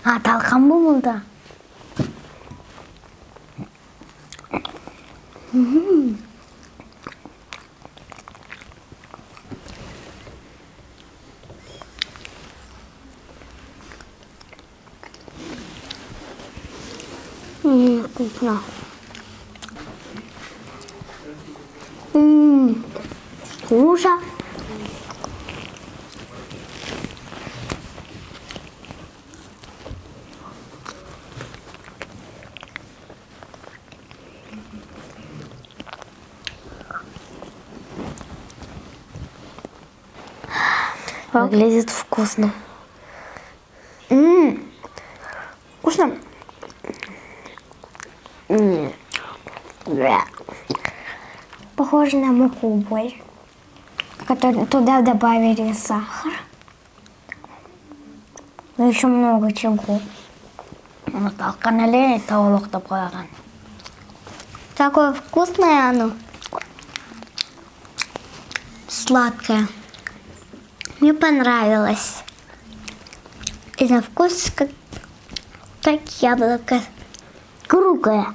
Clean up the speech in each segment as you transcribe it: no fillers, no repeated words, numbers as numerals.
талқан болмуда. Вкусно. Куша. Выглядит вкусно. Вкусно? Похоже на муку больше. Туда добавили сахар. Но еще много чего. Талқанали тавалықтап қойған. Такое вкусное оно. Сладкое. Мне понравилось. И на вкус как яблоко. Круглое.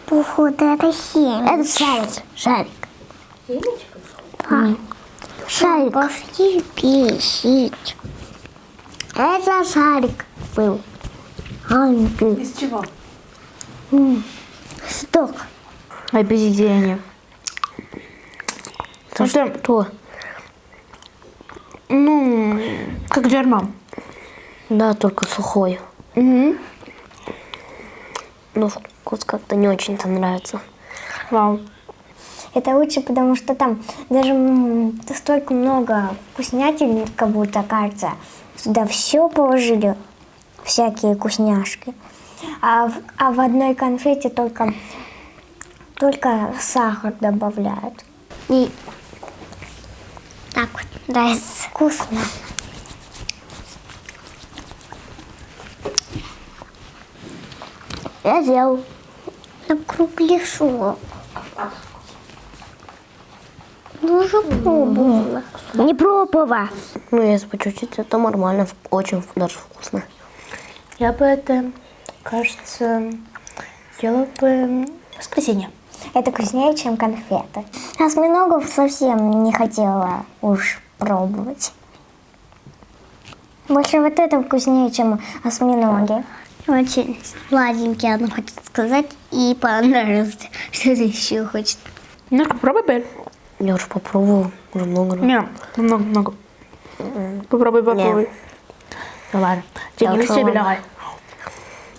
Походу, это семечко. Это шарик. Шарик. Семечко? Да. Шарик. Пошли пищить. Это шарик был. Из чего? Сток. Обезьяне. Что? Ну, как джарма. Да, только сухой. Угу. Но вкус как-то не очень-то нравится. Вау. Это лучше, потому что там даже столько много вкуснятин, как будто кажется. Сюда все положили, всякие вкусняшки. А в одной конфете только сахар добавляют. И так вот, да, вкусно. Я взял на кругляшок. Ну, уже пробовала. Не пробовала. Ну, если по чуть-чуть, это нормально, очень даже вкусно. Я бы это, кажется, ела бы в воскресенье. Это вкуснее, чем конфеты. Осьминогов совсем не хотела уж пробовать. Больше вот это вкуснее, чем осьминоги. Очень сладенький, она хочет сказать, и понравилось. Что-то еще хочет. Немножко попробуй, Бель. Я уже попробовала, уже много раз. Не, много. Попробуй. Ну ладно. Jenny, мы себе давай.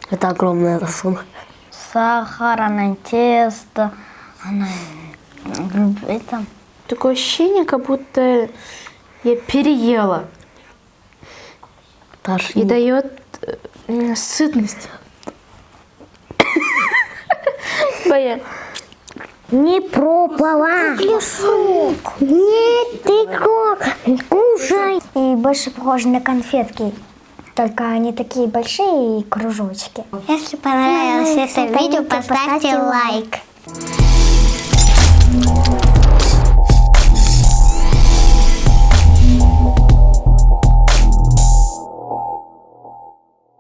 Это огромная эта сумма. Сахар, она тесто, она это. Такое ощущение, как будто я переела. И дает сытность. Боя. Не пробовала. Нет, ты как? Кушай. И больше похоже на конфетки. Только они такие большие и кружочки. Если понравилось это видео, поставьте лайк.